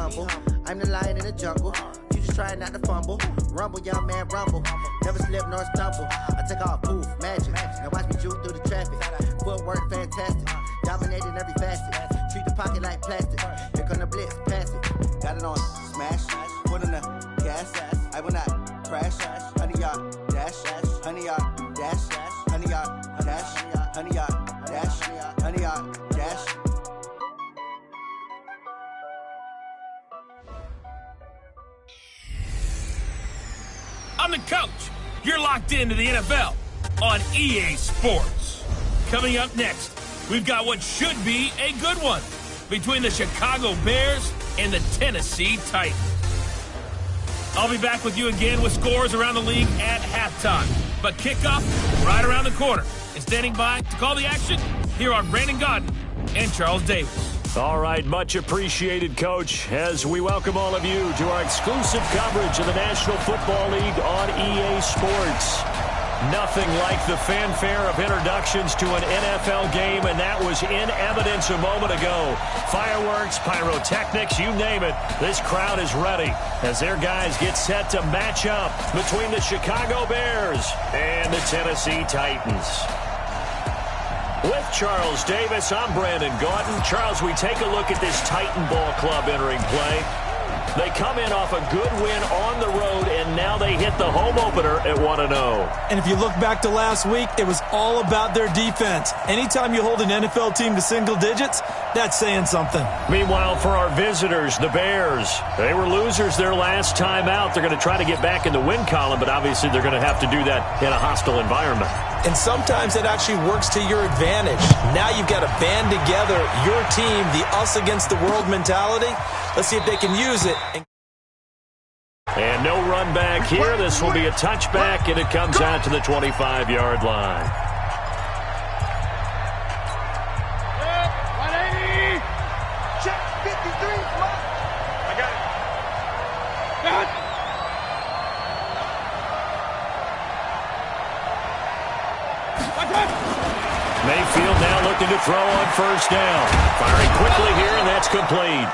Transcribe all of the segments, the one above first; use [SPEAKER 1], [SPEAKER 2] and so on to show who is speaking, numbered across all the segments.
[SPEAKER 1] humble. I'm the lion in the jungle. You just trying not to fumble. Rumble, young man, rumble. Never slip nor stumble. I take off, poof, magic. Now watch me juke through the traffic. Footwork fantastic. Dominating every facet. Treat the pocket like plastic. Here come the blitz, pass it. Got it on smash. Put in the gas. I will not crash. 100 yard dash. 100 yard dash. 100 yard dash. 100 yard dash. 100 yard dash.
[SPEAKER 2] I'm the coach. You're locked into the NFL on EA Sports. Coming up next, we've got what should be a good one between the Chicago Bears and the Tennessee Titans. I'll be back with you again with scores around the league at halftime. But kickoff right around the corner. And standing by to call the action, here are Brandon Gaudin and Charles Davis.
[SPEAKER 3] All right, much appreciated, Coach, as we welcome all of you to our exclusive coverage of the National Football League on EA Sports. Nothing like the fanfare of introductions to an NFL game, and that was in evidence a moment ago. Fireworks, pyrotechnics, you name it. This crowd is ready as their guys get set to match up between the Chicago Bears and the Tennessee Titans. With Charles Davis, I'm Brandon Gaudin. Charles, we take a look at this Titan Ball Club entering play. They come in off a good win on the road, and now they hit the home opener at 1-0.
[SPEAKER 4] And if you look back to last week, it was all about their defense. Anytime you hold an NFL team to single digits, that's saying something.
[SPEAKER 3] Meanwhile, for our visitors, the Bears, they were losers their last time out. They're going to try to get back in the win column, but obviously they're going to have to do that in a hostile environment.
[SPEAKER 4] And sometimes it actually works to your advantage. Now you've got to band together your team, the us against the world mentality. Let's see if they can use it.
[SPEAKER 3] And no run back here. This will be a touchback, and it comes out to the 25-yard line.
[SPEAKER 5] 180. Check 53. I got it. Got it.
[SPEAKER 3] Mayfield now looking to throw on first down. Firing quickly here, and that's complete.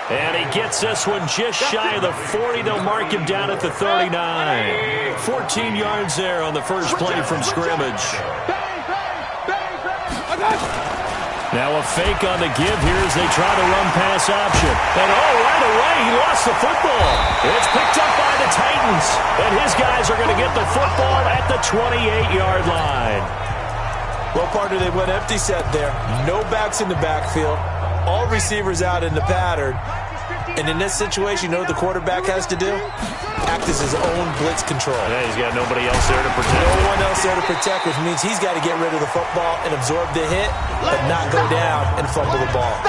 [SPEAKER 3] And he gets this one just shy of the 40. They'll mark him down at the 39. 14 yards there on the first play from scrimmage. Now a fake on the give here as they try to run pass option. And right away, he lost the football. It's picked up by the Titans. And his guys are going to get the football at the 28-yard line.
[SPEAKER 4] Well, partner, they went empty set there. No backs in the backfield. All receivers out in the pattern. And in this situation, you know what the quarterback has to do? Act as his own blitz control.
[SPEAKER 3] Yeah, he's got nobody else there to protect.
[SPEAKER 4] No one else there to protect, which means he's got to get rid of the football and absorb the hit, but not go down and fumble the ball.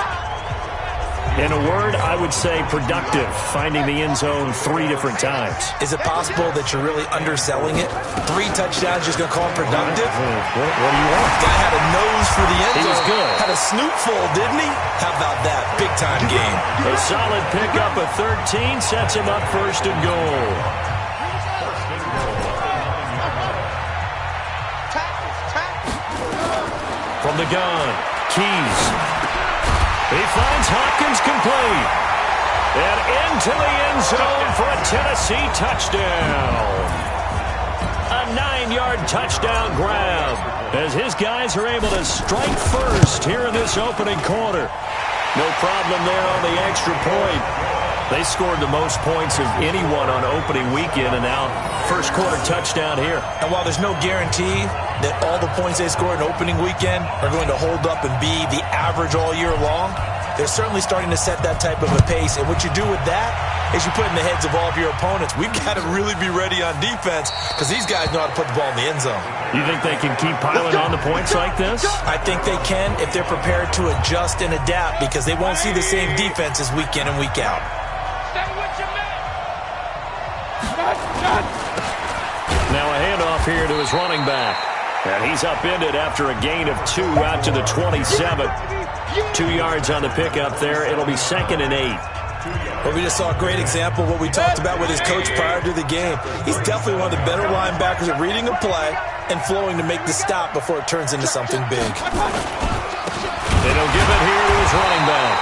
[SPEAKER 3] In a word, I would say productive, finding the end zone 3 different times.
[SPEAKER 4] Is it possible that you're really underselling it? 3 touchdowns, just going to call him productive?
[SPEAKER 3] What do you want?
[SPEAKER 4] Guy had a nose for the end zone.
[SPEAKER 3] He was good.
[SPEAKER 4] Had a snootful, didn't he? How about that? Big-time game.
[SPEAKER 3] A solid pickup of 13 sets him up first and goal. From the gun, Keys. He finds Hopkins complete. And into the end zone for a Tennessee touchdown. A 9-yard touchdown grab as his guys are able to strike first here in this opening quarter. No problem there on the extra point. They scored the most points of anyone on opening weekend, and now first quarter touchdown here.
[SPEAKER 4] And while there's no guarantee that all the points they scored in opening weekend are going to hold up and be the average all year long, they're certainly starting to set that type of a pace. And what you do with that is you put in the heads of all of your opponents, we've got to really be ready on defense because these guys know how to put the ball in the end zone.
[SPEAKER 3] You think they can keep piling on the points like this?
[SPEAKER 4] I think they can if they're prepared to adjust and adapt because they won't see the same defenses week in and week out.
[SPEAKER 3] Now a handoff here to his running back. And he's upended after a gain of 2 out to the 27. 2 yards on the pickup there. It'll be 2nd and 8.
[SPEAKER 4] Well, we just saw a great example of what we talked about with his coach prior to the game. He's definitely one of the better linebackers at reading a play and flowing to make the stop before it turns into something big.
[SPEAKER 3] They don't give it here to his running back.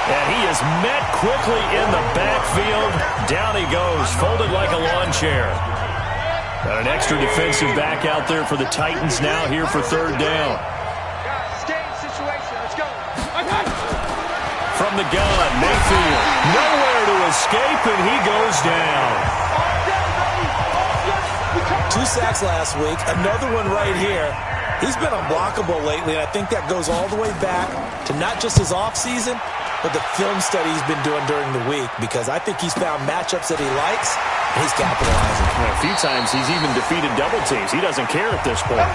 [SPEAKER 3] And he is met quickly in the backfield. Down he goes, folded like a lawn chair. Got an extra defensive back out there for the Titans now here for third down. From the gun, Mayfield, nowhere to escape, and he goes down.
[SPEAKER 4] 2 sacks last week, another one right here. He's been unblockable lately, and I think that goes all the way back to not just his offseason, but the film study he's been doing during the week, because I think he's found matchups that he likes, and he's capitalizing.
[SPEAKER 3] A few times he's even defeated double teams. He doesn't care at this point.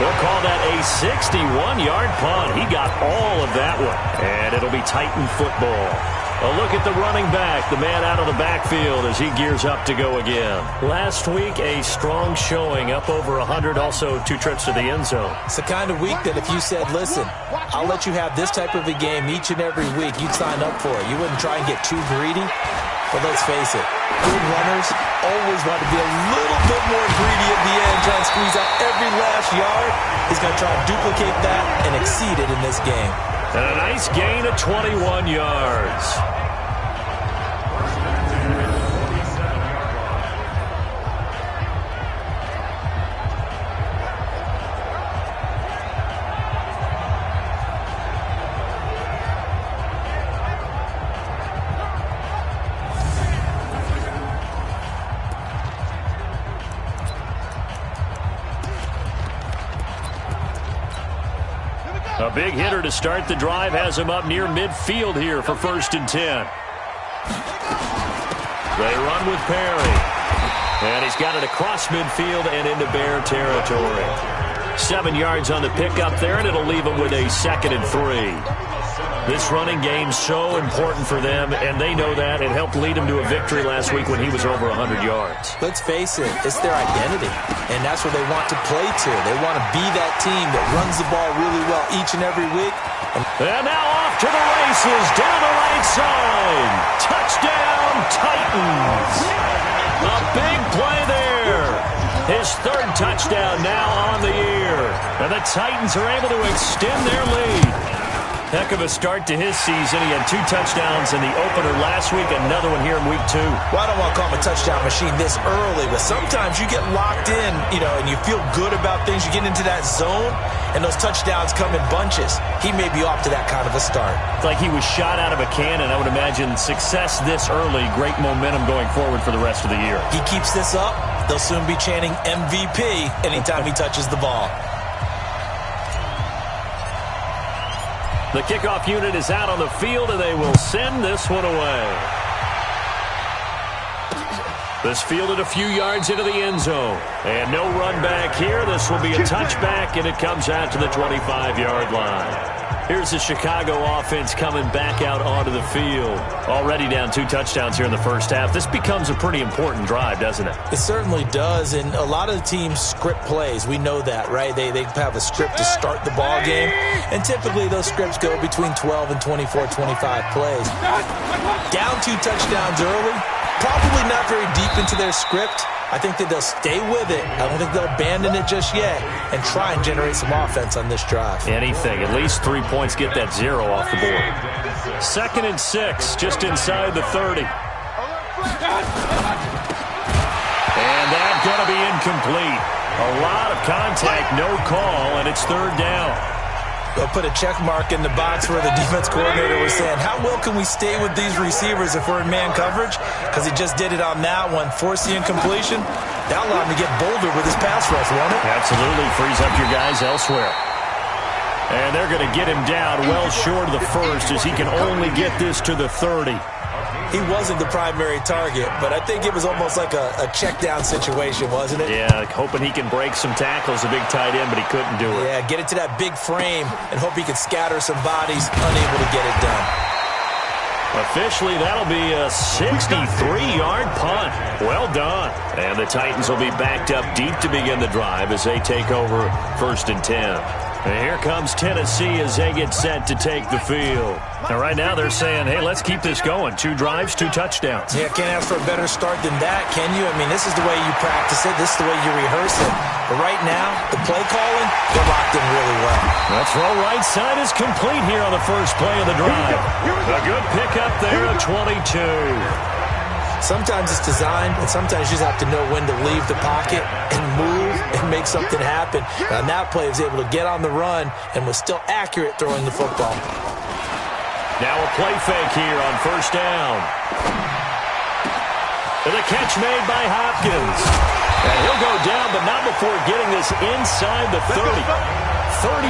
[SPEAKER 3] They'll call that a 61-yard punt. He got all of that one, and it'll be Titan football. A look at the running back, the man out of the backfield as he gears up to go again. Last week, a strong showing, up over 100, also 2 trips to the end zone.
[SPEAKER 4] It's the kind of week that if you said, listen, I'll let you have this type of a game each and every week, you'd sign up for it. You wouldn't try and get too greedy. But let's face it, good runners always want to be a little bit more greedy at the end, try and squeeze out every last yard. He's going to try and duplicate that and exceed it in this game.
[SPEAKER 3] And a nice gain of 21 yards. A big hitter to start the drive has him up near midfield here for 1st and 10. They run with Perry. And he's got it across midfield and into Bear territory. 7 yards on the pickup there, and it'll leave him with a 2nd and 3. This running game's so important for them, and they know that. It helped lead him to a victory last week when he was over 100 yards.
[SPEAKER 4] Let's face it, it's their identity, and that's what they want to play to. They want to be that team that runs the ball really well each and every week.
[SPEAKER 3] And now off to the races, down the right side. Touchdown, Titans. A big play there. His 3rd touchdown now on the year. And the Titans are able to extend their lead. Heck of a start to his season. He had 2 touchdowns in the opener last week, another one here in week 2.
[SPEAKER 4] Well, I don't want to call him a touchdown machine this early, but sometimes you get locked in, and you feel good about things. You get into that zone, and those touchdowns come in bunches. He may be off to that kind of a start.
[SPEAKER 3] It's like he was shot out of a cannon. I would imagine success this early, great momentum going forward for the rest of the year.
[SPEAKER 4] He keeps this up, they'll soon be chanting MVP anytime he touches the ball.
[SPEAKER 3] The kickoff unit is out on the field, and they will send this one away. This fielded a few yards into the end zone. And no run back here. This will be a touchback, and it comes out to the 25-yard line. Here's the Chicago offense coming back out onto the field. Already down 2 touchdowns here in the first half. This becomes a pretty important drive, doesn't it?
[SPEAKER 4] It certainly does, and a lot of the teams script plays. We know that, right? They have a script to start the ball game, and typically those scripts go between 12 and 24, 25 plays. Down 2 touchdowns early, probably not very deep into their script. I think that they'll stay with it. I don't think they'll abandon it just yet and try and generate some offense on this drive.
[SPEAKER 3] Anything. At least 3 points, get that 0 off the board. 2nd and 6, just inside the 30. And that's going to be incomplete. A lot of contact, no call, and it's 3rd down.
[SPEAKER 4] They'll put a check mark in the box where the defense coordinator was saying, how well can we stay with these receivers if we're in man coverage? Because he just did it on that one. Force the incompletion. That allowed him to get bolder with his pass rush, won't it?
[SPEAKER 3] Absolutely. Frees up your guys elsewhere. And they're going to get him down well short of the 1st as he can only get this to the 30.
[SPEAKER 4] He wasn't the primary target, but I think it was almost like a check down situation, wasn't it?
[SPEAKER 3] Yeah, hoping he can break some tackles, a big tight end, but he couldn't do it.
[SPEAKER 4] Yeah, get it to that big frame and hope he can scatter some bodies, unable to get it done.
[SPEAKER 3] Officially, that'll be a 63-yard punt. Well done. And the Titans will be backed up deep to begin the drive as they take over 1st and 10. And here comes Tennessee as they get set to take the field. And right now they're saying, hey, let's keep this going. 2 drives, 2 touchdowns.
[SPEAKER 4] Yeah, can't ask for a better start than that, can you? I mean, this is the way you practice it. This is the way you rehearse it. But right now, the play calling, they're locked in really well.
[SPEAKER 3] That throw right side is complete here on the first play of the drive. A good pickup there at 22.
[SPEAKER 4] Sometimes it's designed, and sometimes you just have to know when to leave the pocket and move and make something happen. And on that play, he was able to get on the run and was still accurate throwing the football.
[SPEAKER 3] Now a play fake here on first down. And the catch made by Hopkins. And he'll go down, but not before getting this inside the 30. 36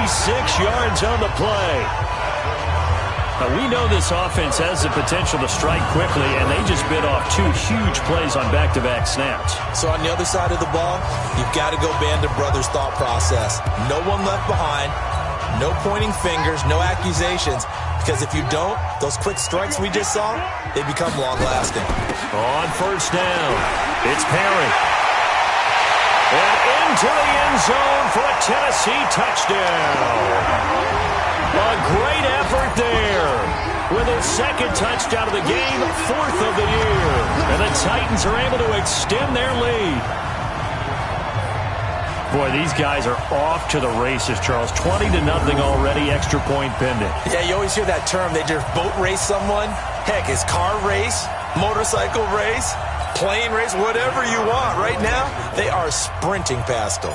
[SPEAKER 3] yards on the play. Now, we know this offense has the potential to strike quickly, and they just bit off 2 huge plays on back-to-back snaps.
[SPEAKER 4] So on the other side of the ball, you've got to go Band of Brothers thought process. No one left behind, no pointing fingers, no accusations, because if you don't, those quick strikes we just saw, they become long-lasting.
[SPEAKER 3] On first down, it's Perry. And into the end zone for a Tennessee touchdown. A great effort there with his second touchdown of the game, 4th of the year. And the Titans are able to extend their lead. Boy, these guys are off to the races, Charles. 20-0 already, extra point pending.
[SPEAKER 4] Yeah, you always hear that term. They just boat race someone. Heck, it's car race, motorcycle race, plane race, whatever you want. Right now, they are sprinting past them.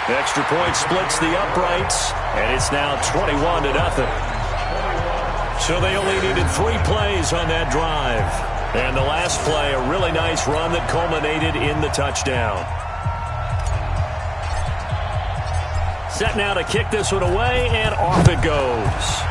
[SPEAKER 3] Extra point splits the uprights, and it's now 21-0. So they only needed 3 plays on that drive. And the last play, a really nice run that culminated in the touchdown. Set now to kick this one away, and off it goes.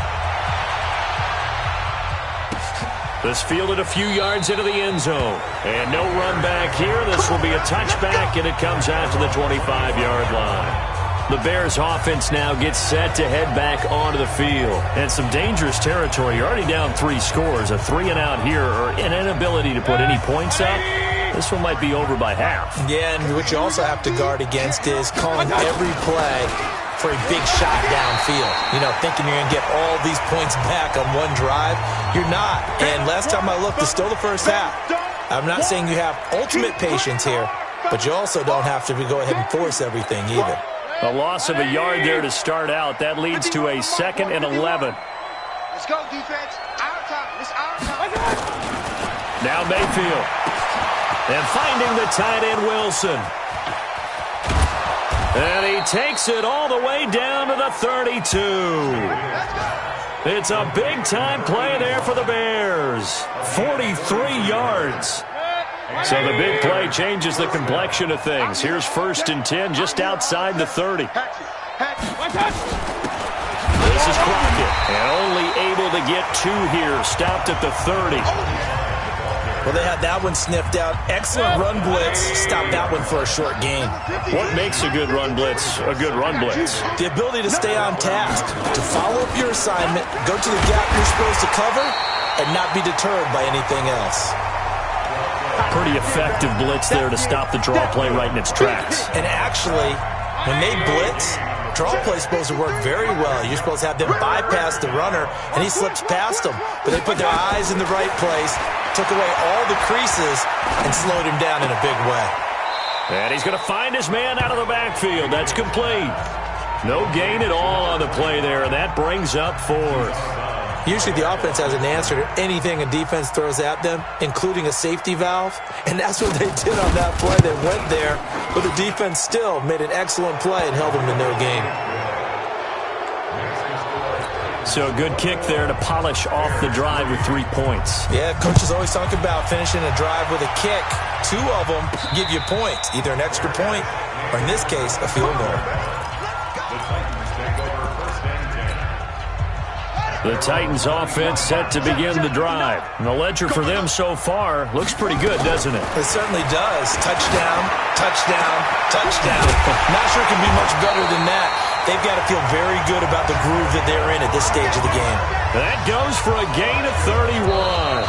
[SPEAKER 3] This fielded a few yards into the end zone. And no run back here. This will be a touchback, and it comes out to the 25-yard line. The Bears offense now gets set to head back onto the field. And some dangerous territory. You're already down 3 scores. A 3-and-out here, or an inability to put any points up. This one might be over by half.
[SPEAKER 4] Yeah, and what you also have to guard against is calling every play for a big shot downfield. You know, thinking you're going to get all these points back on one drive. You're not. And last time I looked, it's still the first half. I'm not saying you have ultimate patience here, but you also don't have to go ahead and force everything either.
[SPEAKER 3] A loss of a yard there to start out. That leads to a 2nd and 11.
[SPEAKER 5] Let's go, defense. Our time. It's our time.
[SPEAKER 3] Now Mayfield. And finding the tight end, Wilson. And he takes it all the way down to the 32. It's a big-time play there for the Bears. 43 yards. So the big play changes the complexion of things. Here's 1st and 10 just outside the 30. This is Crockett. And only able to get 2 here. Stopped at the 30.
[SPEAKER 4] Well, they had that one sniffed out. Excellent run blitz. Stopped that one for a short gain.
[SPEAKER 3] What makes a good run blitz a good run blitz?
[SPEAKER 4] The ability to stay on task, to follow up your assignment, go to the gap you're supposed to cover, and not be deterred by anything else.
[SPEAKER 3] Pretty effective blitz there to stop the draw play right in its tracks.
[SPEAKER 4] And actually, when they blitz, draw play is supposed to work very well. You're supposed to have them bypass the runner, and he slips past them. But they put their eyes in the right place, took away all the creases, and slowed him down in a big way.
[SPEAKER 3] And he's going to find his man out of the backfield. That's complete. No gain at all on the play there, and that brings up 4th.
[SPEAKER 4] Usually the offense has an answer to anything a defense throws at them, including a safety valve. And that's what they did on that play. They went there, but the defense still made an excellent play and held them to no gain.
[SPEAKER 3] So a good kick there to polish off the drive with 3 points.
[SPEAKER 4] Yeah, coaches always talk about finishing a drive with a kick. 2 of them give you points, either an extra point or, in this case, a field goal.
[SPEAKER 3] The Titans offense set to begin the drive. And the ledger for them so far looks pretty good, doesn't it?
[SPEAKER 4] It certainly does. Touchdown, touchdown, touchdown. Not sure it can be much better than that. They've got to feel very good about the groove that they're in at this stage of the game.
[SPEAKER 3] That goes for a gain of 31.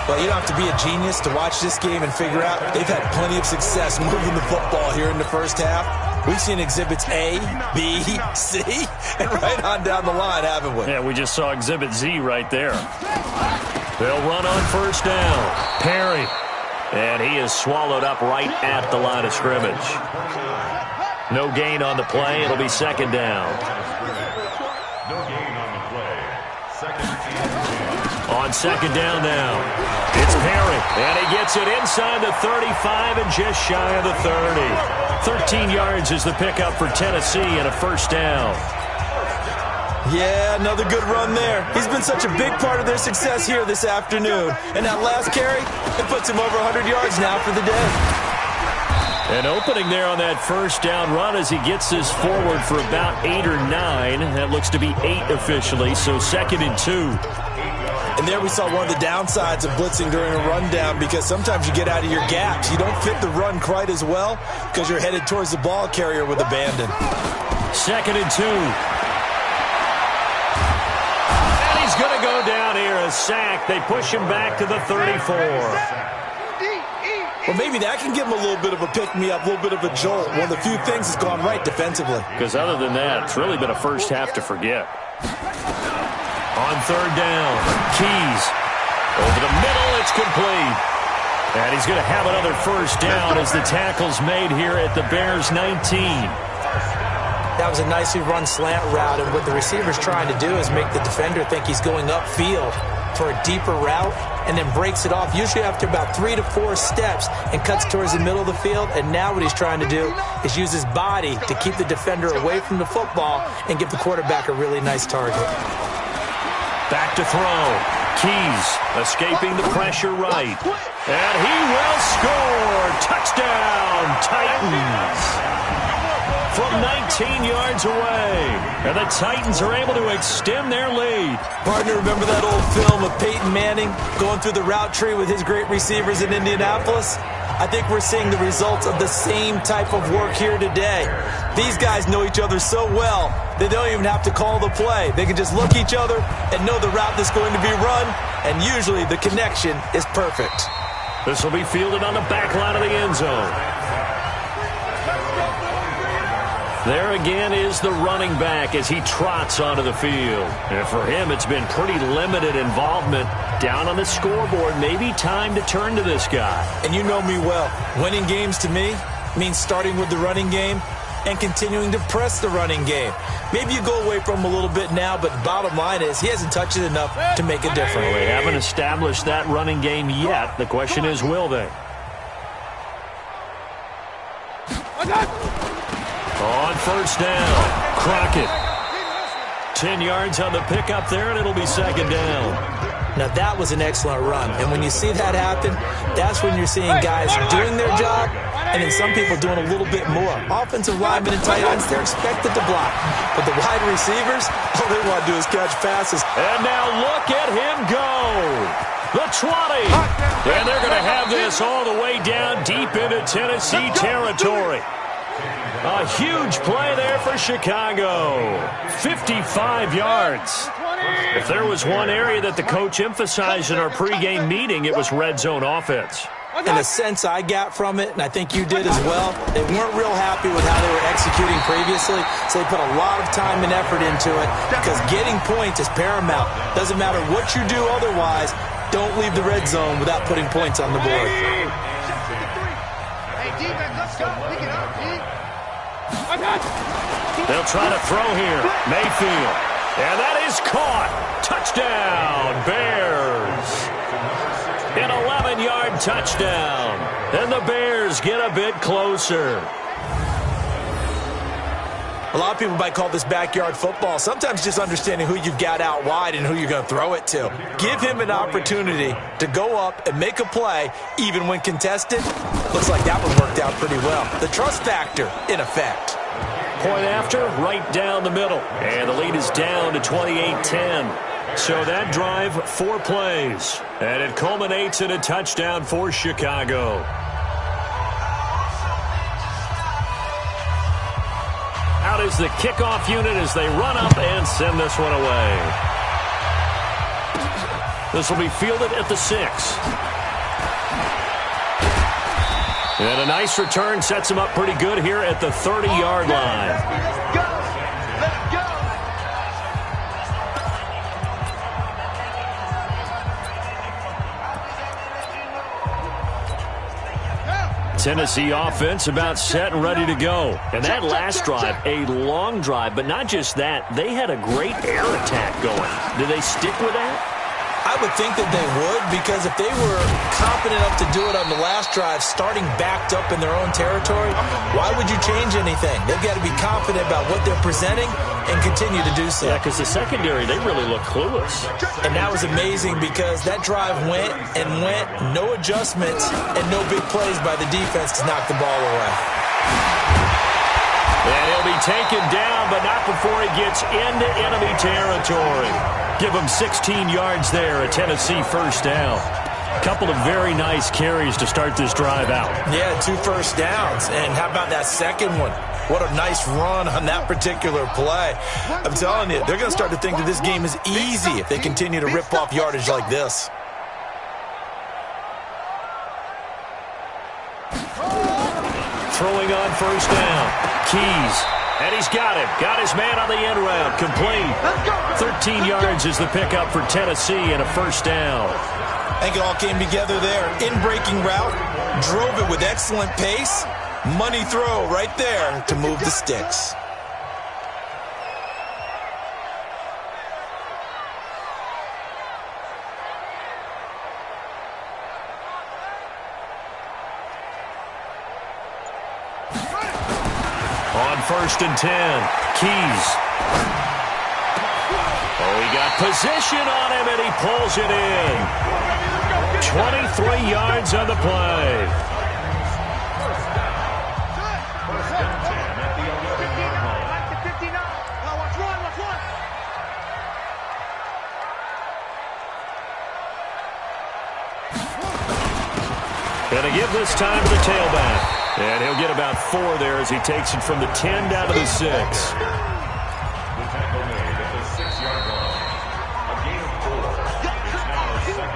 [SPEAKER 4] Well, you don't have to be a genius to watch this game and figure out they've had plenty of success moving the football here in the first half. We've seen exhibits A, B, C, and right on down the line, haven't we?
[SPEAKER 3] Yeah, we just saw exhibit Z right there. They'll run on first down. Perry. And he is swallowed up right at the line of scrimmage. No gain on the play. It'll be second down. On second down now, it's Perry, and he gets it inside the 35 and just shy of the 30. 13 yards is the pickup for Tennessee and a first down.
[SPEAKER 4] Yeah, another good run there. He's been such a big part of their success here this afternoon. And that last carry, it puts him over 100 yards now for the day.
[SPEAKER 3] An opening there on that first down run as he gets this forward for about 8 or 9. That looks to be 8 officially, so 2nd and 2.
[SPEAKER 4] And there we saw one of the downsides of blitzing during a rundown, because sometimes you get out of your gaps. You don't fit the run quite as well because you're headed towards the ball carrier with abandon.
[SPEAKER 3] 2nd and 2. And he's going to go down here, a sack. They push him back to the 34.
[SPEAKER 4] Well, maybe that can give him a little bit of a pick-me-up, a little bit of a jolt. One of the few things that's gone right defensively.
[SPEAKER 3] Because other than that, it's really been a first half to forget. On third down, Keys. Over the middle, it's complete. And he's going to have another first down as the tackle's made here at the Bears' 19.
[SPEAKER 6] That was a nicely run slant route, and what the receiver's trying to do is make the defender think he's going upfield for a deeper route, and then breaks it off, usually after about 3 to 4 steps, and cuts towards the middle of the field. And now what he's trying to do is use his body to keep the defender away from the football and give the quarterback a really nice target.
[SPEAKER 3] Back to throw. Keys escaping the pressure right. And he will score. Touchdown, Titans. From 19 yards away. And the Titans are able to extend their lead.
[SPEAKER 4] Partner, remember that old film of Peyton Manning going through the route tree with his great receivers in Indianapolis? I think we're seeing the results of the same type of work here today. These guys know each other so well that they don't even have to call the play. They can just look each other and know the route that's going to be run, and usually the connection is perfect.
[SPEAKER 3] This will be fielded on the back line of the end zone. There again is the running back as he trots onto the field. And for him, it's been pretty limited involvement down on the scoreboard. Maybe time to turn to this guy.
[SPEAKER 4] And you know me well. Winning games to me means starting with the running game and continuing to press the running game. Maybe you go away from him a little bit now, but bottom line is he hasn't touched it enough to make a difference.
[SPEAKER 3] Well, they haven't established that running game yet. The question is, will they? On first down, Crockett. 10 yards on the pickup there, and it'll be second down.
[SPEAKER 6] Now, that was an excellent run. And when you see that happen, that's when you're seeing guys doing their job and then some people doing a little bit more. Offensive linemen and tight ends, they're expected to block. But the wide receivers, all they want to do is catch passes.
[SPEAKER 3] And now look at him go. The 20. And they're going to have this all the way down deep into Tennessee territory. A huge play there for Chicago. 55 yards. If there was one area that the coach emphasized in our pregame meeting, it was red zone offense.
[SPEAKER 6] In a sense I got from it, and I think you did as well, they weren't real happy with how they were executing previously, so they put a lot of time and effort into it because getting points is paramount. Doesn't matter what you do otherwise, don't leave the red zone without putting points on the board.
[SPEAKER 5] Hey, defense, let's go. Pick it up, D.
[SPEAKER 3] They'll try to throw here. Mayfield. And that is caught. Touchdown, Bears. An 11-yard touchdown. And the Bears get a bit closer.
[SPEAKER 4] A lot of people might call this backyard football. Sometimes just understanding who you've got out wide and who you're going to throw it to. Give him an opportunity to go up and make a play, even when contested. Looks like that one worked out pretty well. The trust factor in effect.
[SPEAKER 3] Point after, right down the middle. And the lead is down to 28-10. So that drive, 4 plays. And it culminates in a touchdown for Chicago. Out is the kickoff unit as they run up and send this one away. This will be fielded at the 6. And a nice return sets him up pretty good here at the 30-yard line.
[SPEAKER 5] Let's go. Let's go.
[SPEAKER 3] Tennessee offense about set and ready to go. And that last drive, a long drive, but not just that, they had a great air attack going. Do they stick with that?
[SPEAKER 6] I would think that they would, because if they were confident enough to do it on the last drive, starting backed up in their own territory, why would you change anything? They've got to be confident about what they're presenting and continue to do so.
[SPEAKER 3] Yeah, because the secondary, they really look clueless.
[SPEAKER 6] And that was amazing because that drive went and went, no adjustments, and no big plays by the defense to knock the ball away.
[SPEAKER 3] And he'll be taken down, but not before he gets into enemy territory. Give him 16 yards there, a Tennessee first down. Couple of very nice carries to start this drive out.
[SPEAKER 6] Yeah, 2 first downs. And how about that second one? What a nice run on that particular play. I'm telling you, they're going to start to think that this game is easy if they continue to rip off yardage like this.
[SPEAKER 3] Throwing on first down. Keys. And he's got him. Got his man on the end round. Complete. 13 yards is the pickup for Tennessee and a first down.
[SPEAKER 6] I think it all came together there. In-breaking route. Drove it with excellent pace. Money throw right there to move the sticks.
[SPEAKER 3] On first and 10, Keys. Oh, he got position on him, and he pulls it in. 23 yards on the play. Gonna give this time to the tailback. And he'll get about 4 there as he takes it from the 10 down to the 6.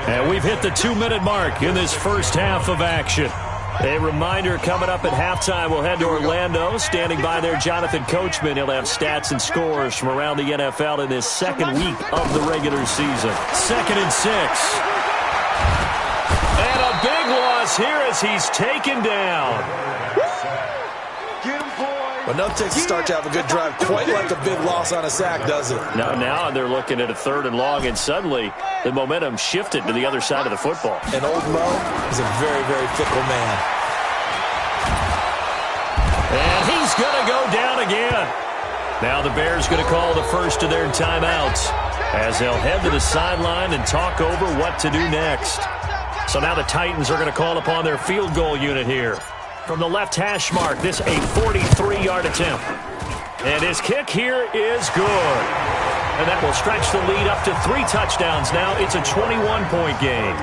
[SPEAKER 3] And we've hit the 2-minute mark in this first half of action. A reminder coming up at halftime, we'll head to Orlando. Standing by there, Jonathan Coachman. He'll have stats and scores from around the NFL in this second week of the regular season. 2nd and 6. And a big loss here as he's taken down.
[SPEAKER 6] But nothing takes a start to have a good drive quite like a big loss on a sack, does it?
[SPEAKER 3] Now they're looking at a 3rd and long, and suddenly the momentum shifted to the other side of the football.
[SPEAKER 6] And old Mo is a very, very fickle man.
[SPEAKER 3] And he's going to go down again. Now the Bears going to call the first of their timeouts as they'll head to the sideline and talk over what to do next. So now the Titans are going to call upon their field goal unit here. From the left hash mark, this a 43-yard attempt. And his kick here is good. And that will stretch the lead up to 3 touchdowns now. It's a 21-point game.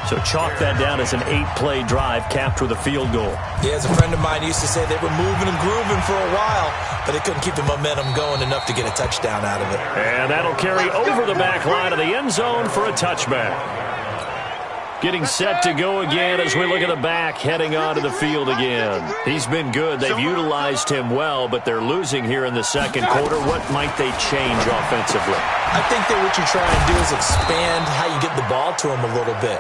[SPEAKER 3] So chalk that down as an 8-play drive capped with a field goal.
[SPEAKER 6] Yeah, as a friend of mine used to say, they were moving and grooving for a while, but they couldn't keep the momentum going enough to get a touchdown out of it.
[SPEAKER 3] And that'll carry over the back line of the end zone for a touchback. Getting set to go again as we look at the back heading onto the field again. He's been good. They've utilized him well, but they're losing here in the second quarter. What might they change offensively?
[SPEAKER 6] I think that what you're trying to do is expand how you get the ball to him a little bit.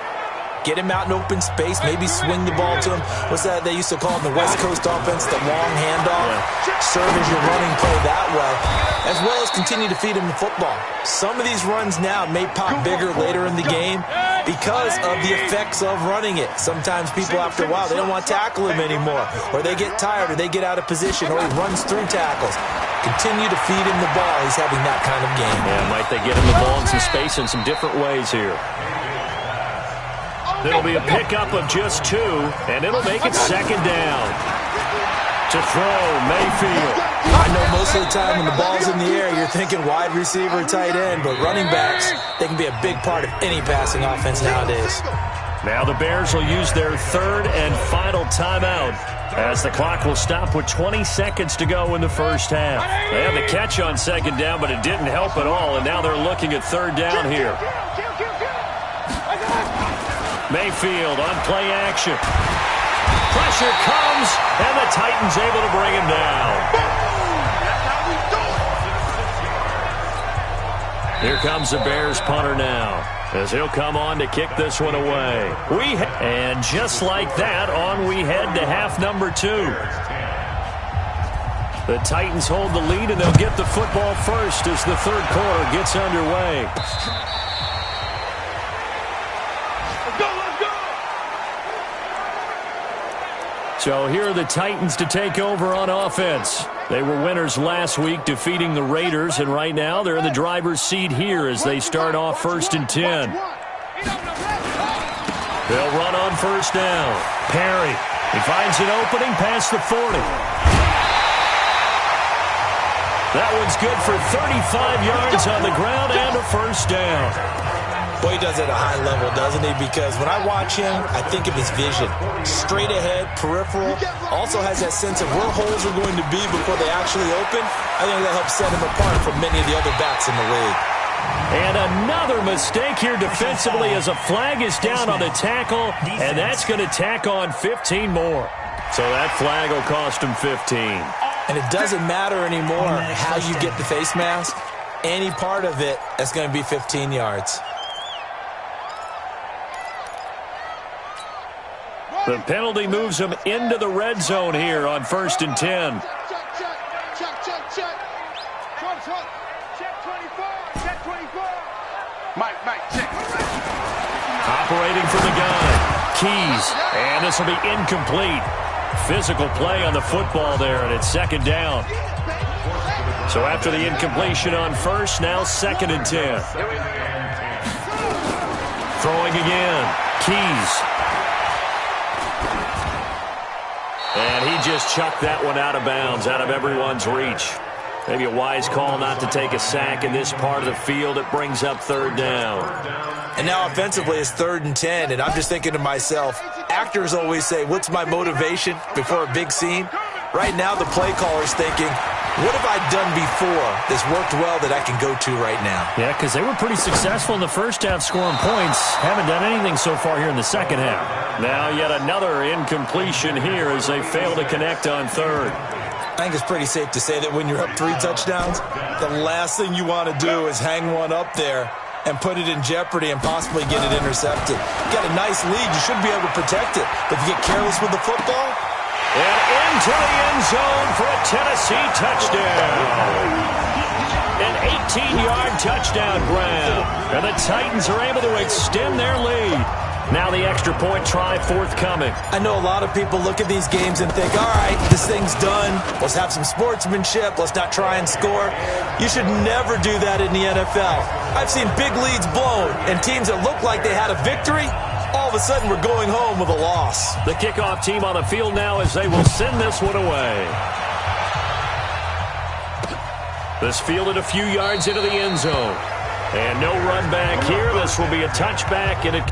[SPEAKER 6] Get him out in open space, maybe swing the ball to him. What's that they used to call in the West Coast offense, the long handoff? Yeah. Serve as your running play that way, as well as continue to feed him the football. Some of these runs now may pop bigger later in the game because of the effects of running it. Sometimes people, after a while, they don't want to tackle him anymore, or they get tired, or they get out of position, or he runs through tackles. Continue to feed him the ball. He's having that kind of game.
[SPEAKER 3] Yeah, might they get him the ball in some space in some different ways here. There'll be a pickup of just 2, and it'll make it 2nd down. To throw, Mayfield.
[SPEAKER 6] I know most of the time when the ball's in the air, you're thinking wide receiver, tight end, but running backs, they can be a big part of any passing offense nowadays.
[SPEAKER 3] Now the Bears will use their 3rd and final timeout as the clock will stop with 20 seconds to go in the first half. They had the catch on 2nd down, but it didn't help at all, and now they're looking at 3rd down here. Mayfield on play action. Pressure comes, and the Titans able to bring him down. Here comes the Bears punter now, as he'll come on to kick this one away. And just like that, on we head to half number 2. The Titans hold the lead, and they'll get the football first as the third quarter gets underway. So here are the Titans to take over on offense. They were winners last week, defeating the Raiders, and right now they're in the driver's seat here as they start off 1st and 10. They'll run on 1st down. Perry, he finds an opening past the 40. That one's good for 35 yards on the ground and a 1st down.
[SPEAKER 6] Boy, he does it at a high level, doesn't he? Because when I watch him, I think of his vision. Straight ahead, peripheral. Also has that sense of where holes are going to be before they actually open. I think that helps set him apart from many of the other backs in the league.
[SPEAKER 3] And another mistake here defensively as a flag is down on the tackle, and that's going to tack on 15 more. So that flag will cost him 15.
[SPEAKER 6] And it doesn't matter anymore how you get the face mask. Any part of it is going to be 15 yards.
[SPEAKER 3] The penalty moves them into the red zone here on 1st and 10.
[SPEAKER 5] Check 24. Mike, check.
[SPEAKER 3] Operating from the gun. Keys. And this will be incomplete. Physical play on the football there, and it's 2nd down. So after the incompletion on 1st, now 2nd and 10. Throwing again. Keys. And he just chucked that one out of bounds, out of everyone's reach. Maybe a wise call not to take a sack in this part of the field. It brings up 3rd down.
[SPEAKER 6] And now offensively it's 3rd and 10, and I'm just thinking to myself, actors always say, what's my motivation before a big scene? Right now the play caller's thinking, what have I done before that's worked well that I can go to right now?
[SPEAKER 3] Yeah, because they were pretty successful in the first half scoring points. Haven't done anything so far here in the second half. Now yet another incompletion here as they fail to connect on 3rd.
[SPEAKER 6] I think it's pretty safe to say that when you're up 3 touchdowns, the last thing you want to do is hang one up there and put it in jeopardy and possibly get it intercepted. You got a nice lead. You should be able to protect it. But if you get careless with the football,
[SPEAKER 3] and into the end zone for a Tennessee touchdown. An 18-yard touchdown grab. And the Titans are able to extend their lead. Now the extra point try forthcoming.
[SPEAKER 6] I know a lot of people look at these games and think, all right, this thing's done. Let's have some sportsmanship. Let's not try and score. You should never do that in the NFL. I've seen big leads blown and teams that look like they had a victory, all of a sudden we're going home with a loss.
[SPEAKER 3] The kickoff team on the field now as they will send this one away. This fielded a few yards into the end zone. And no run back here. This will be a touchback and it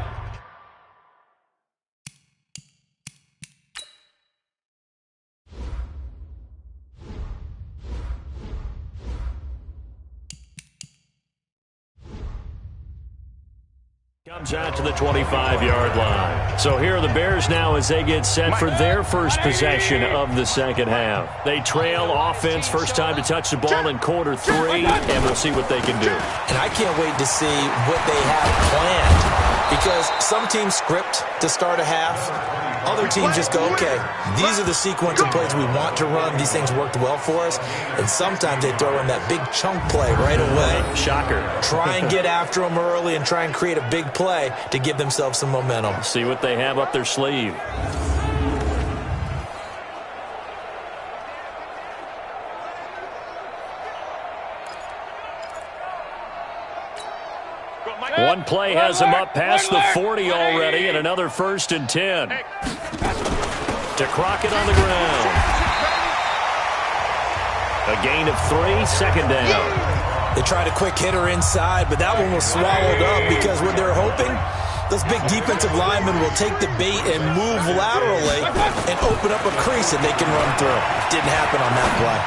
[SPEAKER 3] comes out to the 25-yard line. So here are the Bears now as they get set for their first possession of the second half. They trail offense, first time to touch the ball in quarter 3, and we'll see what they can do.
[SPEAKER 6] And I can't wait to see what they have planned, because some teams script to start a half. Other teams just go, okay, these are the sequence of plays we want to run. These things worked well for us. And sometimes they throw in that big chunk play right away.
[SPEAKER 3] Shocker.
[SPEAKER 6] Try and get after them early and try and create a big play to give themselves some momentum.
[SPEAKER 3] See what they have up their sleeve. One play has him up past the 40 already, and another 1st and 10. To Crockett on the ground. A gain of 3, 2nd down.
[SPEAKER 6] They tried a quick hitter inside, but that one was swallowed up because what they're hoping, those big defensive linemen will take the bait and move laterally and open up a crease that they can run through. Didn't happen on that play.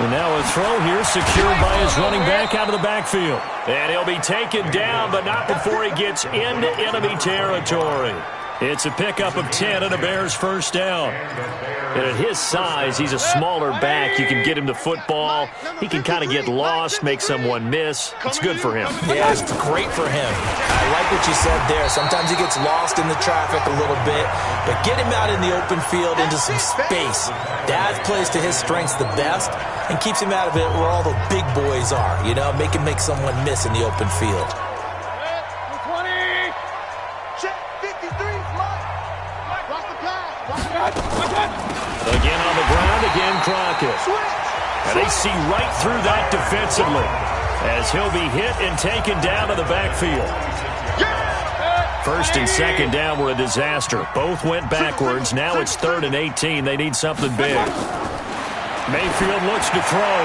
[SPEAKER 3] And now a throw here secured by his running back out of the backfield. And he'll be taken down, but not before he gets into enemy territory. It's a pickup of 10 and a Bears first down. And at his size, he's a smaller back. You can get him to football. He can kind of get lost, make someone miss. It's good for him.
[SPEAKER 6] Yeah, it's great for him. I like what you said there. Sometimes he gets lost in the traffic a little bit, but get him out in the open field into some space. That plays to his strengths the best and keeps him out of it where all the big boys are, you know, make him make someone miss in the open field.
[SPEAKER 5] 20. Check 53. Watch the pass.
[SPEAKER 3] Again on the ground, again Crockett. And they see right through that defensively as he'll be hit and taken down to the backfield. First and second down were a disaster. Both went backwards. Now it's 3rd and 18. They need something big. Mayfield looks to throw.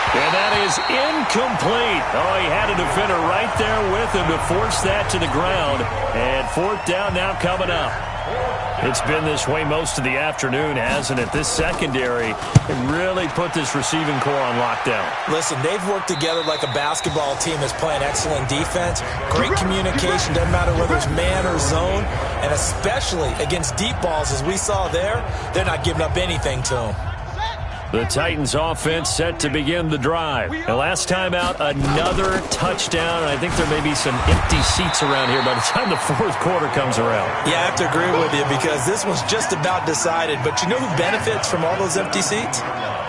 [SPEAKER 3] And that is incomplete. Oh, he had a defender right there with him to force that to the ground. And 4th down now coming up. It's been this way most of the afternoon, hasn't it? This secondary really put this receiving core on lockdown.
[SPEAKER 6] Listen, they've worked together like a basketball team that's playing excellent defense. Great communication, doesn't matter whether it's man or zone. And especially against deep balls, as we saw there, they're not giving up anything to them.
[SPEAKER 3] The Titans offense set to begin the drive. And last time out, another touchdown. And I think there may be some empty seats around here by the time the 4th quarter comes around.
[SPEAKER 6] Yeah, I have to agree with you because this one's just about decided. But you know who benefits from all those empty seats?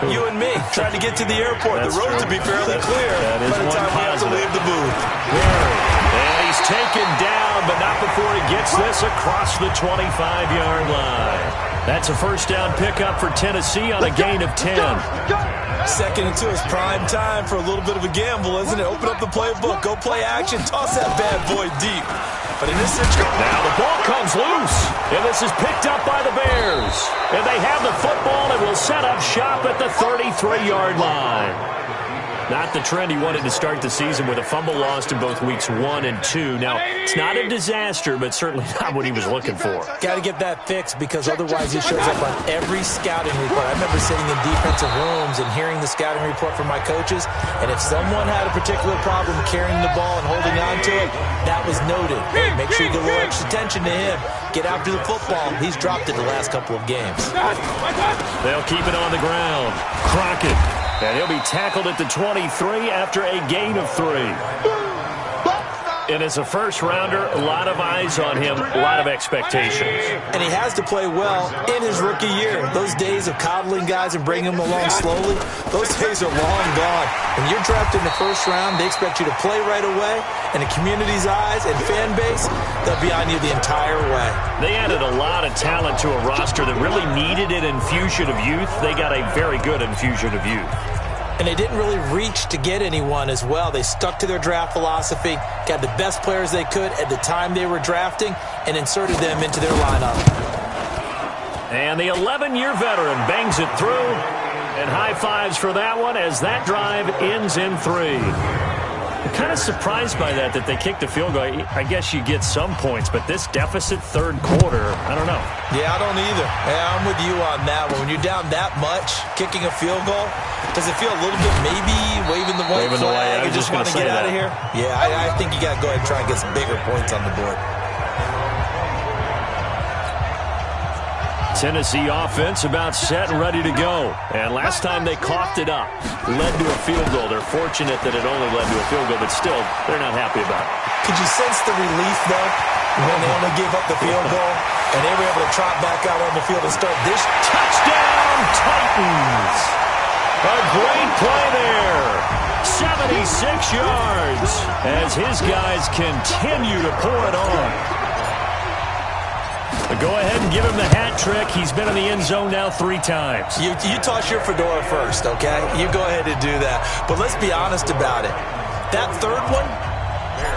[SPEAKER 6] You and me. Trying to get to the airport.
[SPEAKER 3] That's
[SPEAKER 6] the road
[SPEAKER 3] true.
[SPEAKER 6] to be fairly clear
[SPEAKER 3] That is
[SPEAKER 6] by the time we have to leave the booth.
[SPEAKER 3] And he's taken down, but not before he gets this across the 25-yard line. That's a first down pickup for Tennessee on a gain of 10.
[SPEAKER 6] 2nd and 2 is prime time for a little bit of a gamble, isn't it? Open up the playbook, go play action, toss that bad boy deep. But in this situation,
[SPEAKER 3] now the ball comes loose, and this is picked up by the Bears. And they have the football and will set up shop at the 33-yard line. Not the trend he wanted to start the season with a fumble lost in both weeks 1 and 2. Now, it's not a disaster, but certainly not what he was looking for.
[SPEAKER 6] got to get that fixed because otherwise he shows up on every scouting report. I remember sitting in defensive rooms and hearing the scouting report from my coaches, and if someone had a particular problem carrying the ball and holding on to it, that was noted. Hey, make sure you get a little extra attention to him. Get after the football. He's dropped it the last couple of games.
[SPEAKER 3] They'll keep it on the ground. Crockett. And he'll be tackled at the 23 after a gain of 3. And as a first-rounder, a lot of eyes on him, a lot of expectations.
[SPEAKER 6] And he has to play well in his rookie year. Those days of coddling guys and bringing them along slowly, those days are long gone. When you're drafted in the first round, they expect you to play right away. And the community's eyes and fan base, they'll be on you the entire way.
[SPEAKER 3] They added a lot of talent to a roster that really needed an infusion of youth. They got a very good infusion of youth.
[SPEAKER 6] And they didn't really reach to get anyone as well. They stuck to their draft philosophy, got the best players they could at the time they were drafting, and inserted them into their lineup.
[SPEAKER 3] And the 11-year veteran bangs it through. And high fives for that one as that drive ends in 3. I'm kind of surprised by that they kicked a field goal. I guess you get some points, but this deficit 3rd quarter, I don't know.
[SPEAKER 6] Yeah, I don't either. Yeah, I'm with you on that one. When you're down that much, kicking a field goal, does it feel a little bit maybe waving the white flag and just want to get out of here? Yeah, I think you got to go ahead and try and get some bigger points on the board.
[SPEAKER 3] Tennessee offense about set and ready to go. And last time they coughed it up, led to a field goal. They're fortunate that it only led to a field goal, but still, they're not happy about it.
[SPEAKER 6] Could you sense the relief, though, when they only gave up the field goal and they were able to trot back out on the field and start this?
[SPEAKER 3] Touchdown, Titans! A great play there. 76 yards as his guys continue to pour it on. Go ahead and give him the hat trick. He's been in the end zone now 3 times.
[SPEAKER 6] You toss your fedora first, okay? You go ahead and do that. But let's be honest about it. That 3rd one,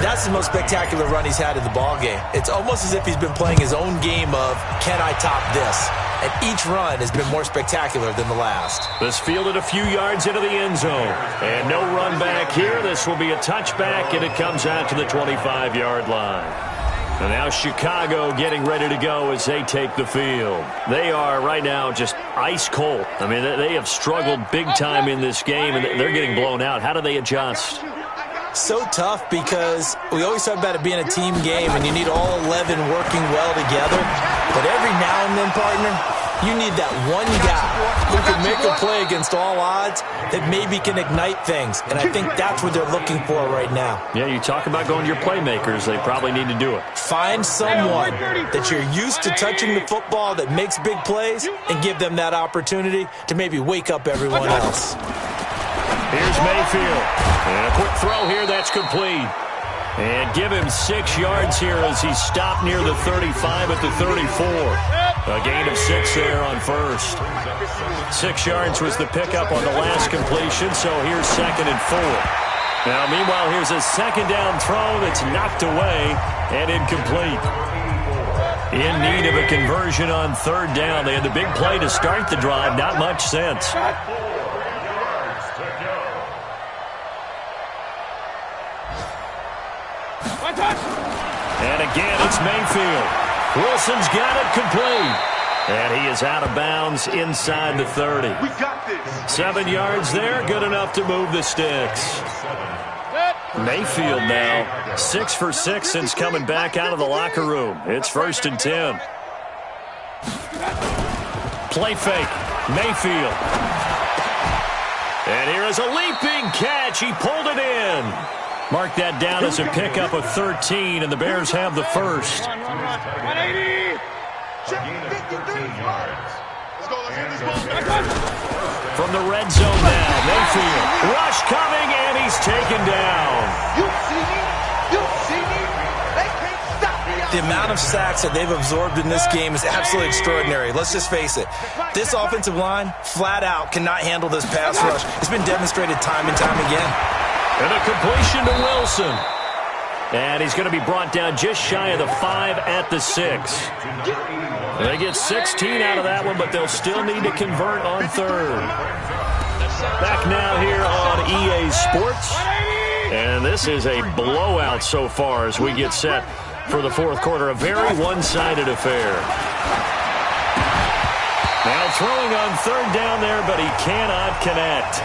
[SPEAKER 6] that's the most spectacular run he's had in the ballgame. It's almost as if he's been playing his own game of, can I top this? And each run has been more spectacular than the last.
[SPEAKER 3] This fielded a few yards into the end zone. And no run back here. This will be a touchback, and it comes out to the 25-yard line. And now Chicago getting ready to go as they take the field. They are right now just ice cold. I mean, they have struggled big time in this game, and they're getting blown out. How do they adjust?
[SPEAKER 6] So tough because we always talk about it being a team game, and you need all 11 working well together. But every now and then, partner, you need that one guy who can make a play against all odds that maybe can ignite things. And I think that's what they're looking for right now.
[SPEAKER 3] Yeah, you talk about going to your playmakers. They probably need to do it.
[SPEAKER 6] Find someone that you're used to touching the football that makes big plays and give them that opportunity to maybe wake up everyone else.
[SPEAKER 3] Here's Mayfield. And a quick throw here that's complete. And give him 6 yards here as he stopped near the 35 at the 34. A gain of 6 there on first. 6 yards was the pickup on the last completion, so here's 2nd and 4. Now, meanwhile, here's a 2nd down throw that's knocked away and incomplete. In need of a conversion on 3rd down. They had the big play to start the drive. Not much sense. And again, it's Mayfield. Wilson's got it complete. And he is out of bounds inside the 30.
[SPEAKER 5] We got this.
[SPEAKER 3] 7 yards there, good enough to move the sticks. Mayfield now 6 for 6 since coming back out of the locker room. It's 1st and 10. Play fake. Mayfield. And here is a leaping catch. He pulled it in. Mark that down as a pickup of 13, and the Bears have the first.
[SPEAKER 5] 180.
[SPEAKER 3] From the red zone now, Mayfield. Rush coming, and he's taken down.
[SPEAKER 5] You see me? You see me? They can't stop me.
[SPEAKER 6] The amount of sacks that they've absorbed in this game is absolutely extraordinary. Let's just face it. This offensive line, flat out, cannot handle this pass rush. It's been demonstrated time and time again.
[SPEAKER 3] And a completion to Wilson. And he's going to be brought down just shy of the 5 at the 6. They get 16 out of that one, but they'll still need to convert on 3rd. Back now here on EA Sports. And this is a blowout so far as we get set for the 4th quarter. A very one-sided affair. Now throwing on 3rd down there, but he cannot connect.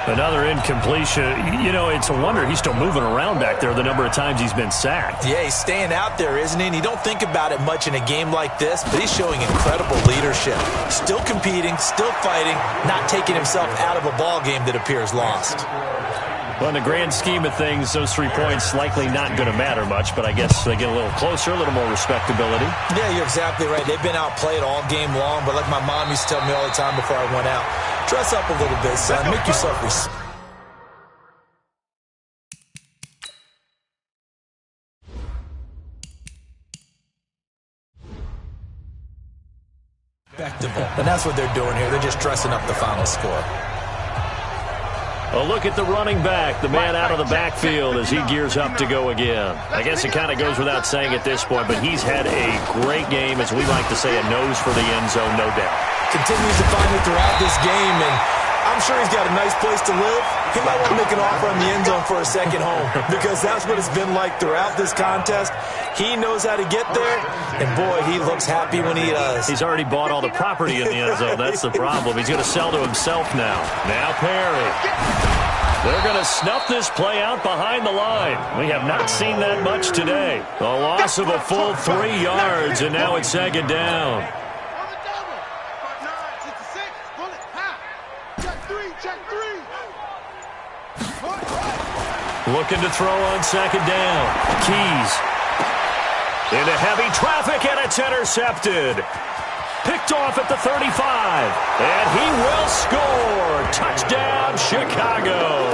[SPEAKER 3] Another incompletion. You know, it's a wonder he's still moving around back there the number of times he's been sacked.
[SPEAKER 6] Yeah, he's staying out there, isn't he? And you don't think about it much in a game like this, but he's showing incredible leadership. Still competing, still fighting, not taking himself out of a ball game that appears lost.
[SPEAKER 3] Well, in the grand scheme of things, those 3 points likely not going to matter much, but I guess they get a little closer, a little more respectability.
[SPEAKER 6] Yeah, you're exactly right. They've been outplayed all game long, but like my mom used to tell me all the time before I went out, dress up a little bit, son. Make yourself respectable. And that's what they're doing here. They're just dressing up the final score.
[SPEAKER 3] A look at the running back, the man out of the backfield as he gears up to go again. I guess it kind of goes without saying at this point, but he's had a great game, as we like to say, a nose for the end zone, no doubt.
[SPEAKER 6] Continues to find it throughout this game, and I'm sure he's got a nice place to live. He might want to make an offer on the end zone for a second home because that's what it's been like throughout this contest. He knows how to get there, and boy, he looks happy when he does.
[SPEAKER 3] He's already bought all the property in the end zone. That's the problem. He's going to sell to himself now. Now Perry. They're going to snuff this play out behind the line. We have not seen that much today. A loss of a full 3 yards, and now it's 2nd down. Looking to throw on 2nd down. Keys. Into heavy traffic, and it's intercepted. Picked off at the 35. And he will score. Touchdown, Chicago.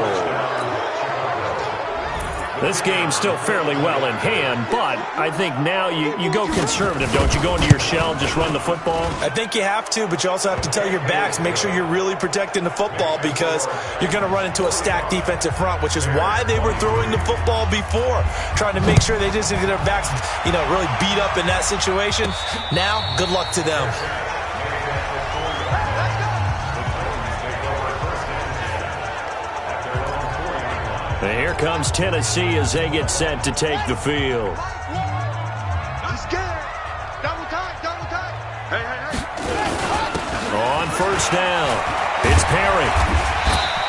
[SPEAKER 3] This game's still fairly well in hand, but I think now you go conservative, don't you? Go into your shell, just run the football?
[SPEAKER 6] I think you have to, but you also have to tell your backs, make sure you're really protecting the football because you're going to run into a stacked defensive front, which is why they were throwing the football before, trying to make sure they just get their backs, really beat up in that situation. Now, good luck to them.
[SPEAKER 3] And here comes Tennessee as they get set to take the field.
[SPEAKER 5] I'm scared. Double tight, double tight. Hey.
[SPEAKER 3] On first down, it's Perry.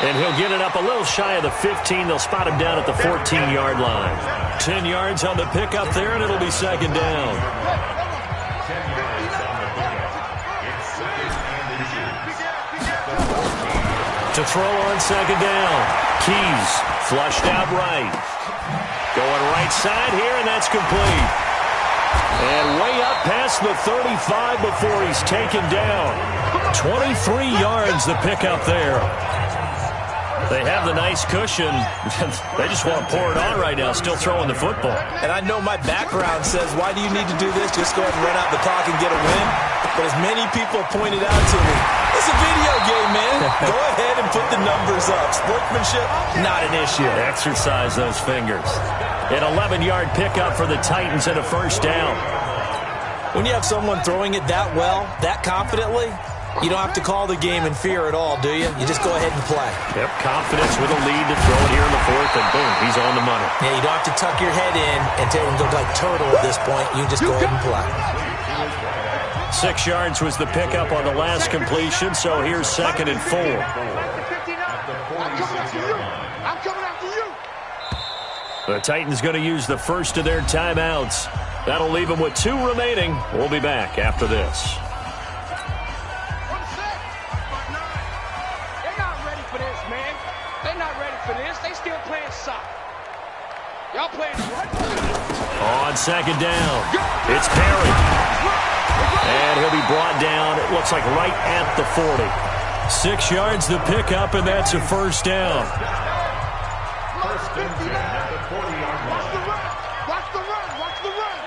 [SPEAKER 3] And he'll get it up a little shy of the 15. They'll spot him down at the 14-yard line. 10 yards on the pickup there, and it'll be second down. To throw on second down. Keys flushed out right. Going right side here, and that's complete. And way up past the 35 before he's taken down. 23 yards the pickup there. They have the nice cushion. They just want to pour it on right now, still throwing the football.
[SPEAKER 4] And I know my background says, why do you need to do this? Just go ahead and run out the clock and get a win. But as many people pointed out to me, it's a video game, man. Go ahead and put the numbers up. Sportsmanship, not an issue.
[SPEAKER 3] Exercise those fingers. An 11-yard pickup for the Titans and a first down.
[SPEAKER 4] When you have someone throwing it that well, that confidently, you don't have to call the game in fear at all, do you? You just go ahead and play.
[SPEAKER 3] Yep, confidence with a lead to throw it here in the fourth, and boom, he's on the money.
[SPEAKER 4] Yeah, you don't have to tuck your head in and look like turtle at this point. You just go ahead and play.
[SPEAKER 3] 6 yards was the pickup on the last completion, so here's second and 4.
[SPEAKER 5] I'm coming after you. I'm coming after you.
[SPEAKER 3] The Titans going to use the first of their timeouts. That'll leave them with 2 remaining. We'll be back after this.
[SPEAKER 5] Y'all playing
[SPEAKER 3] on second down, it's Perry. And he'll be brought down, it looks like right at the 40. 6 yards the pickup, and that's a first down.
[SPEAKER 5] Watch the run. Watch the run. Watch the run.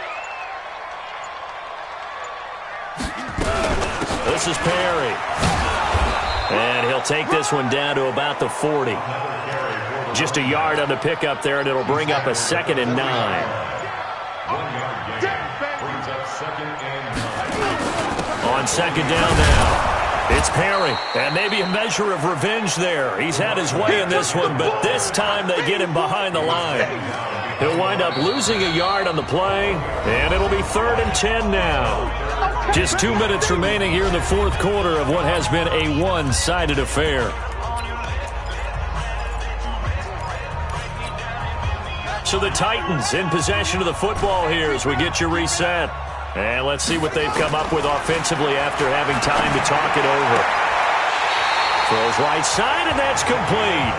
[SPEAKER 3] This is Perry. And he'll take this one down to about the 40. Just a yard on the pickup there, and it'll bring up a second and 9.
[SPEAKER 5] 1 yard gain brings up second and 9.
[SPEAKER 3] On second down now, it's Perry. And maybe a measure of revenge there. He's had his way in this one, but this time they get him behind the line. He'll wind up losing a yard on the play, and it'll be 3rd and 10 now. Just 2 minutes remaining here in the fourth quarter of what has been a one-sided affair. So the Titans in possession of the football here as we get you reset. And let's see what they've come up with offensively after having time to talk it over. Throws right side, and that's complete.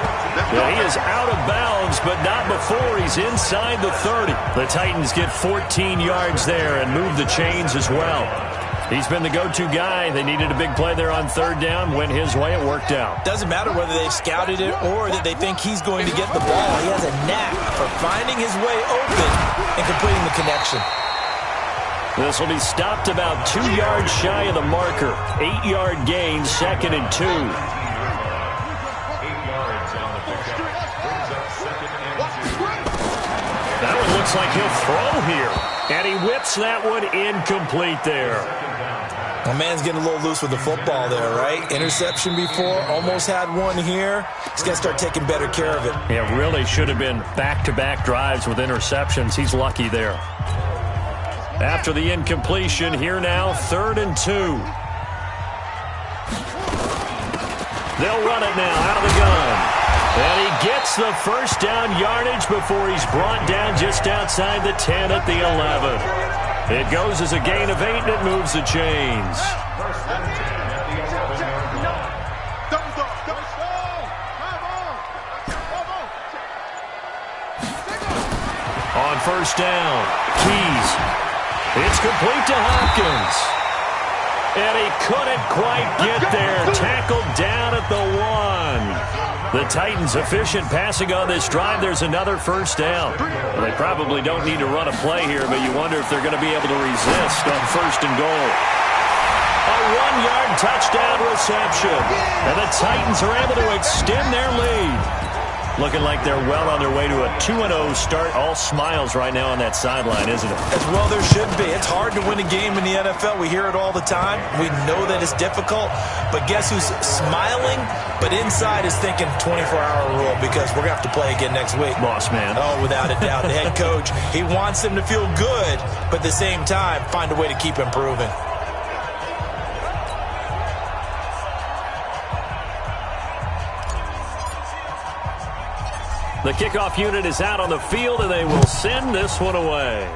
[SPEAKER 3] Yeah, he is out of bounds, but not before he's inside the 30. The Titans get 14 yards there and move the chains as well. He's been the go-to guy. They needed a big play there on 3rd down. Went his way. It worked out.
[SPEAKER 4] Doesn't matter whether they've scouted it or that they think he's going to get the ball. He has a knack for finding his way open and completing the connection.
[SPEAKER 3] This will be stopped about 2 yards shy of the marker. 8-yard gain, 2nd and 2. 8
[SPEAKER 5] yards on the pickup. Brings up second and 2.
[SPEAKER 3] That one looks like he'll throw here. And he whips that one incomplete there.
[SPEAKER 4] My man's getting a little loose with the football there, right? Interception before, almost had one here. He's got to start taking better care of it.
[SPEAKER 3] Yeah, really should have been back-to-back drives with interceptions. He's lucky there. After the incompletion, here now, 3rd and 2. They'll run it now out of the gun. And he gets the first down yardage before he's brought down just outside the 10 at the 11. It goes as a gain of 8, and it moves the chains. On first down, Keys. It's complete to Hopkins. And he couldn't quite get there. Tackled down at the 1. The Titans efficient passing on this drive. There's another first down. Well, they probably don't need to run a play here, but you wonder if they're going to be able to resist on 1st and goal. A 1-yard touchdown reception. And the Titans are able to extend their lead. Looking like they're well on their way to a 2-0 start. All smiles right now on that sideline, isn't it?
[SPEAKER 4] As well there should be. It's hard to win a game in the NFL. We hear it all the time. We know that it's difficult. But guess who's smiling? But inside is thinking 24-hour rule because we're going to have to play again next week.
[SPEAKER 3] Boss man.
[SPEAKER 4] Oh, without a doubt. The head coach, he wants them to feel good, but at the same time, find a way to keep improving.
[SPEAKER 3] The kickoff unit is out on the field, and they will send this one away.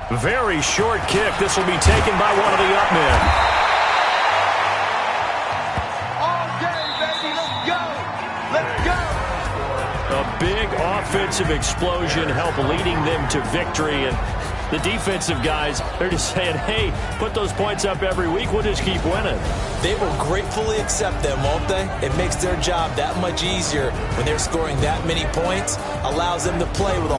[SPEAKER 3] Very short kick. This will be taken by one of the up men.
[SPEAKER 5] All day, baby. Let's go. Let's go.
[SPEAKER 3] A big offensive explosion help leading them to victory. And the defensive guys, they're just saying, hey, put those points up every week. We'll just keep winning.
[SPEAKER 4] They will gratefully accept them, won't they? It makes their job that much easier when they're scoring that many points. Allows them to play with a